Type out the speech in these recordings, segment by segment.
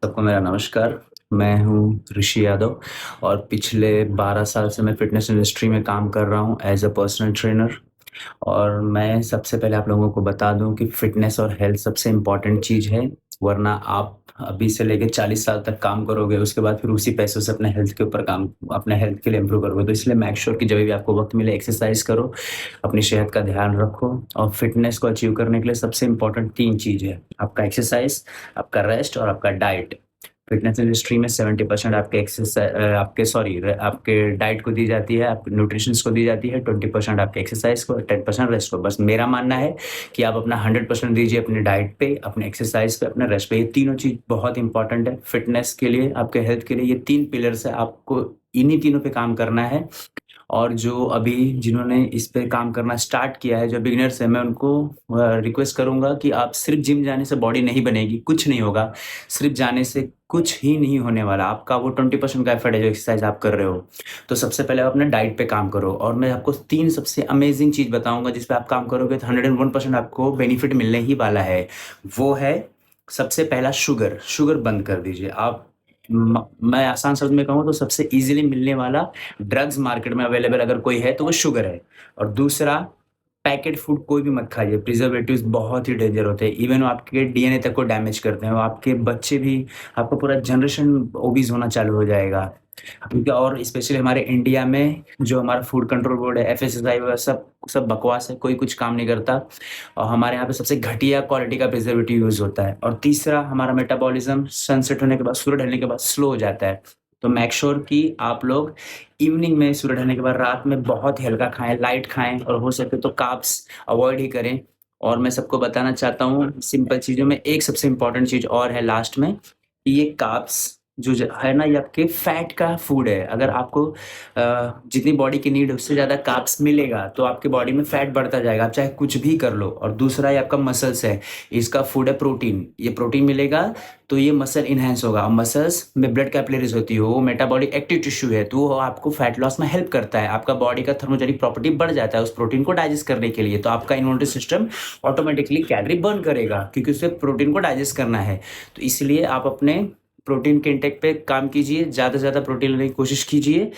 सबको मेरा नमस्कार। मैं हूँ ऋषि यादव और पिछले 12 साल से मैं फ़िटनेस इंडस्ट्री में काम कर रहा हूँ एज़ अ पर्सनल ट्रेनर। और मैं सबसे पहले आप लोगों को बता दूँ कि फ़िटनेस और हेल्थ सबसे इम्पोर्टेंट चीज़ है, वरना आप अभी से लेके 40 साल तक काम करोगे, उसके बाद फिर उसी पैसों से अपने हेल्थ के लिए इम्प्रूव करोगे। तो इसलिए मेक श्योर कि जब भी आपको वक़्त मिले एक्सरसाइज़ करो, अपनी सेहत का ध्यान रखो और फ़िटनेस को अचीव करने के लिए सबसे इम्पोर्टेंट 3 चीज़ है, आपका एक्सरसाइज़, आपका रेस्ट और आपका डाइट। फ़िटनेस इंडस्ट्री में 70% आपके डाइट को दी जाती है, आपके न्यूट्रिशंस को दी जाती है, 20% आपके एक्सरसाइज़ को और 10% रेस्ट को। बस मेरा मानना है कि आप अपना 100% दीजिए अपने डाइट पे, अपने एक्सरसाइज़ पे, अपने रेस्ट पे। ये तीनों चीज़ बहुत इम्पोर्टेंट है फ़िटनेस के लिए, आपके हेल्थ के लिए। ये 3 पिलर्स है, आपको इन्हीं तीनों पे काम करना है। और जो अभी जिन्होंने इस पे काम करना स्टार्ट किया है, जो बिगिनर्स हैं, मैं उनको रिक्वेस्ट करूँगा कि आप सिर्फ़ जिम जाने से बॉडी नहीं बनेगी, कुछ नहीं होगा। सिर्फ़ जाने से कुछ ही नहीं होने वाला। आपका वो 20% का एफर्ट है जो एक्सरसाइज़ आप कर रहे हो। तो सबसे पहले आप अपने डाइट पे काम करो और मैं आपको 3 सबसे अमेज़िंग चीज़ बताऊँगा जिस पे आप काम करोगे तो 101% आपको बेनिफिट मिलने ही वाला है। वो है सबसे पहला शुगर, शुगर बंद कर दीजिए। आप म मैं आसान शब्द में कहूँ तो सबसे ईज़िली मिलने वाला ड्रग्स मार्केट में अवेलेबल अगर कोई है तो वो शुगर है। और दूसरा, पैकेट फूड कोई भी मत खाइए, प्रिज़र्वेटिव्स बहुत ही डेंजर होते हैं, इवन वो आपके डीएनए तक को डैमेज करते हैं, वो आपके बच्चे भी, आपका पूरा जनरेशन ओबीज़ होना चालू हो जाएगा। क्योंकि और स्पेशली हमारे इंडिया में जो हमारा फूड कंट्रोल बोर्ड है, एफएसएसआई वगैरह सब सब बकवास है, कोई कुछ काम नहीं करता और हमारे यहाँ पे सबसे घटिया क्वालिटी का प्रिज़र्वेटिव यूज़ होता है। और तीसरा, हमारा मेटाबॉलिज़्म सनसेट होने के बाद, सूर्य ढलने के बाद स्लो हो जाता है। तो मेक श्योर कि आप लोग इवनिंग में सूर्य ढलने के बाद रात में बहुत ही हल्का खाएँ, लाइट खाएँ और हो सके तो कार्ब्स अवॉइड ही करें। और मैं सबको बताना चाहता हूँ सिंपल चीज़ों में एक सबसे इम्पोर्टेंट चीज़ और है लास्ट में, कि ये कार्ब्स जो है ना, ये आपके फैट का फूड है। अगर आपको जितनी बॉडी की नीड है उससे ज़्यादा कार्ब्स मिलेगा तो आपकी बॉडी में फैट बढ़ता जाएगा, आप चाहे कुछ भी कर लो। और दूसरा, ये आपका मसल्स है, इसका फूड है प्रोटीन। ये प्रोटीन मिलेगा तो ये मसल इन्हांस होगा और मसल्स में ब्लड कैपिलरीज होती है, वो मेटाबॉलिक एक्टिव टिश्यू है, तो वो आपको फैट लॉस में हेल्प करता है। आपका बॉडी का थर्मोजेनिक प्रॉपर्टी बढ़ जाता है उस प्रोटीन को डाइजेस्ट करने के लिए, तो आपका immunity system automatically calorie burn करेगा क्योंकि उसे प्रोटीन को डाइजेस्ट करना है। तो इसलिए आप अपने प्रोटीन के इंटेक पे काम कीजिए, ज़्यादा से ज़्यादा प्रोटीन लेने की कोशिश कीजिए।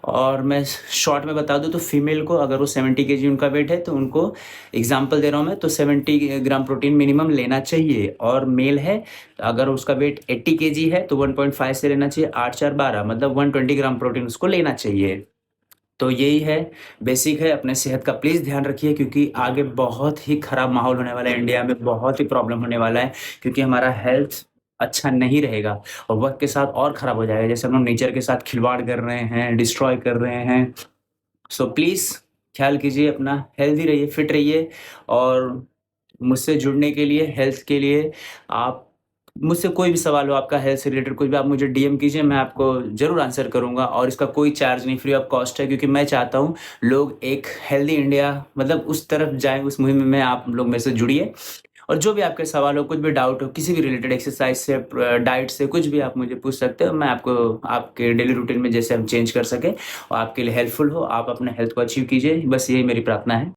और मैं शॉर्ट में बता दूँ तो फीमेल को अगर वो 70 केजी उनका वेट है तो उनको, एग्ज़ाम्पल दे रहा हूँ मैं, तो 70 ग्राम प्रोटीन मिनिमम लेना चाहिए। और मेल है, अगर उसका वेट 80 केजी है तो 1.5 से लेना चाहिए, 8 4 12 मतलब 120 ग्राम प्रोटीन उसको लेना चाहिए। तो यही है, बेसिक है। अपने सेहत का प्लीज़ ध्यान रखिए क्योंकि आगे बहुत ही खराब माहौल होने वाला है, इंडिया में बहुत ही प्रॉब्लम होने वाला है क्योंकि हमारा हेल्थ अच्छा नहीं रहेगा और वक़्त के साथ और खराब हो जाएगा। जैसे हम लोग नेचर के साथ खिलवाड़ कर रहे हैं, डिस्ट्रॉय कर रहे हैं। सो प्लीज़ ख़्याल कीजिए अपना, हेल्दी रहिए, फिट रहिए। और मुझसे जुड़ने के लिए, हेल्थ के लिए, आप मुझसे कोई भी सवाल हो आपका हेल्थ से रिलेटेड, कुछ भी, आप मुझे डीएम कीजिए, मैं आपको ज़रूर आंसर करूँगा। और इसका कोई चार्ज नहीं, फ्री ऑफ कॉस्ट है क्योंकि मैं चाहता हूँ लोग एक हेल्दी इंडिया, मतलब उस तरफ जाएँ, उस मुहिम में आप लोग मेरे से जुड़िए। और जो भी आपके सवाल हो, कुछ भी डाउट हो, किसी भी रिलेटेड एक्सरसाइज से, डाइट से, कुछ भी आप मुझे पूछ सकते हो। मैं आपको आपके डेली रूटीन में जैसे हम चेंज कर सकें और आपके लिए हेल्पफुल हो, आप अपने हेल्थ को अचीव कीजिए। बस यही मेरी प्रार्थना है।